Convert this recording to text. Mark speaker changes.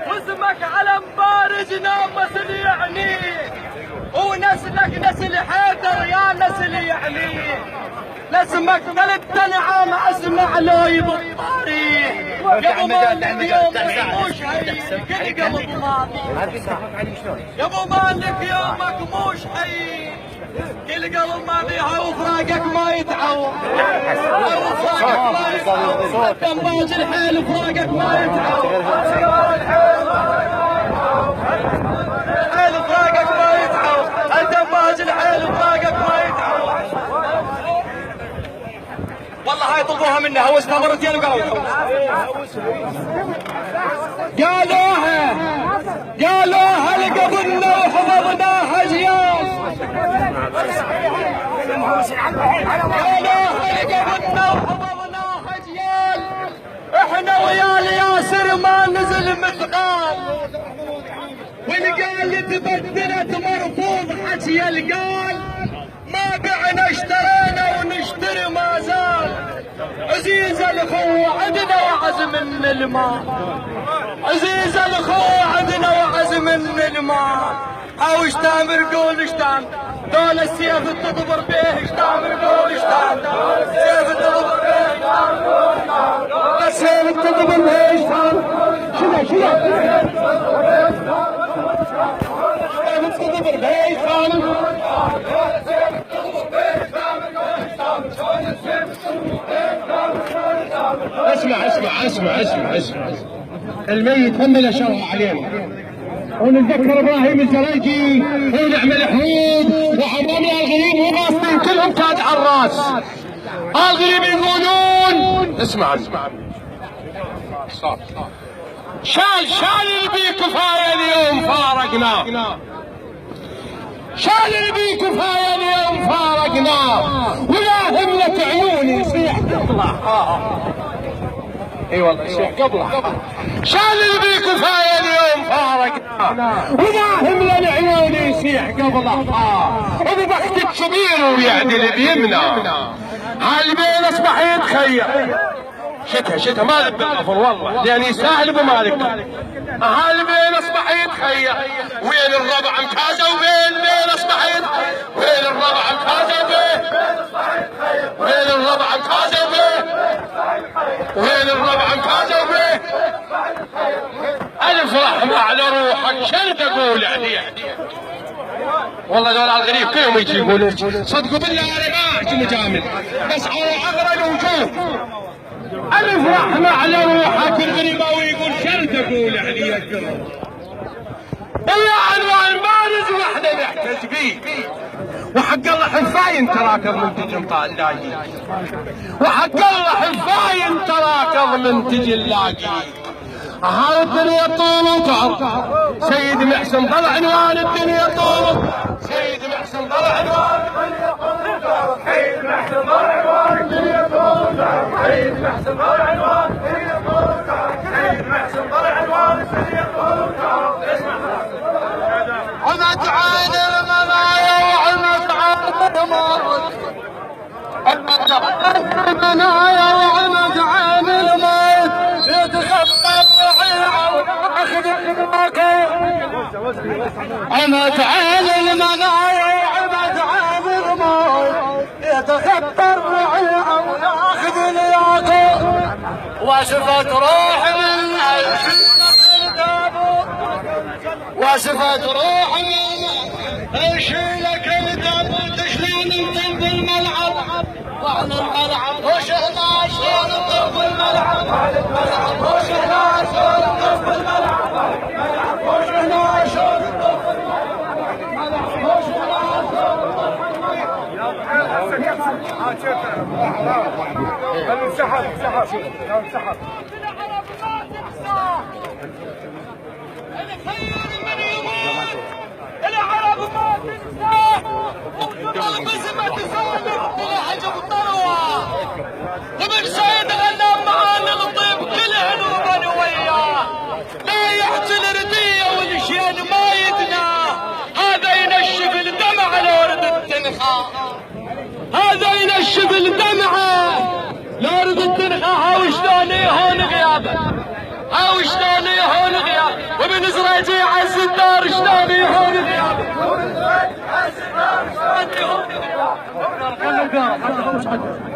Speaker 1: واسمك علم بارزنا مثل يعني، ونسلك نسل حيدر يا نسل يعني. لاسمك ثلاث انعام اسمع لي بالطريق، يا ابو مالك يومك مش هي كل قلب ماضي، يا ابو مالك يومك مش هي كل قلب ماضيها، وفراقك ما يتعوض، وفراقك ما يتعوض، دماج الحيل فراقك ما يتعوض، الحيل فراقك ما يتعوض، دماج الحيل فراقك ما يتعوض. والله هاي طلبوها منا، هوسنا مرتين قالوها لقبلنا وحفظناها اجيال، قالوها لقبلنا وحفظناها اجيال، احنا ويا الياسر ما نزل مثقال، والقال تبدلت مرفوض حكي القال، ما بعنا اشترينا ونشتري ما زال، عزيز الاخوة عندنا وعز من المال، عزيز الاخوة عندنا وعز من المال. او اشتامر قول اشتام دول السيف تضبر به، اشتامر قول اشتام السيف تضبر به، السيف تضبر به اشتام شنو السيف تضبر به اشتام. اسمع الميت هم اللي شرع علينا، ونتذكر ابراهيم الزريجي ونعم الحمود وحرمنا الغريب وغاصبين كلهم تاج على الراس. الغريب يقولون اسمع شال البي كفايه اليوم فارقنا، شال البي كفايه اليوم فارقنا، ولا هملة عيوني يصيح قبله. اي والله يصيح قبله، شال البي كفايه اليوم فارقنا، ولا هملة عيوني يصيح قبله. وبضحكة كبير ويعدل بيمنا، هالبين اصبح يتخيل شتها ما لب بالغفر والله لان يستاهل ابو مالك. هالبين اصبح يتخيل وين الربع مكازه وين اصبح يتخيل، وين الربع مكازه وين الربع مكازه وين الربع مكازه الف رحمه على روحك شنو تقول عليه. والله دول الغريب كلهم يجي يقولون صدقوا بالله انا ما احكي مجامل، بس على اغرى الوجوه الف رحمه على روحك. الغريباوي يقول شنو تقول عليه الكرم، الا عنوان بارز واحنا نحتج بيه، وحق الله حفاين تراكض منتج اللاقي، وحق الله حفاين تراكض منتج اللاقي. هاي الدنيا طول وطعر، سيد محسن ضل عنوان الدنيا طول، سيد محسن ضل عنوان الدنيا طول، سيد محسن ضل عنوان الدنيا طول، سيد محسن ضل عنوان الدنيا طول، سيد محسن ضل عنوان الدنيا طول. عمد عين المنايا وعمد عين الموت، عمد عين المنايا وعمد عين الموت، يتخطى عمد عين المنايا وعمد عين الموت، يتخطى الرعيع وياخذ الياقوت، وشفت روح من التابوت، وشفت روح من اشيلك التابوت. شلون نطب الملعب وعلى الملعب وشهنا شلون نطب الملعب وعلى الملعب وشهنا شلون نطب الملعب وعلى الملعب وشهنا شلون نطب الملعب وشهنا شلون العرب ما تنساه، وتضل بسمة سالم ولهجة الطروة، ومن شهد غنى معانا الطيب كلهن ومن وياه، لا يحكي الردية والشين ما يدناه، هذا ينشف الدمع لورد التنخاء، هذا ينشف الدمع لورد التنخاء. وشلون يهون غيابه وشلون يهون غياب ومن زريجي عز الدار شلون يهون غياب ومن زريجي عز الدار شلون يهون غياب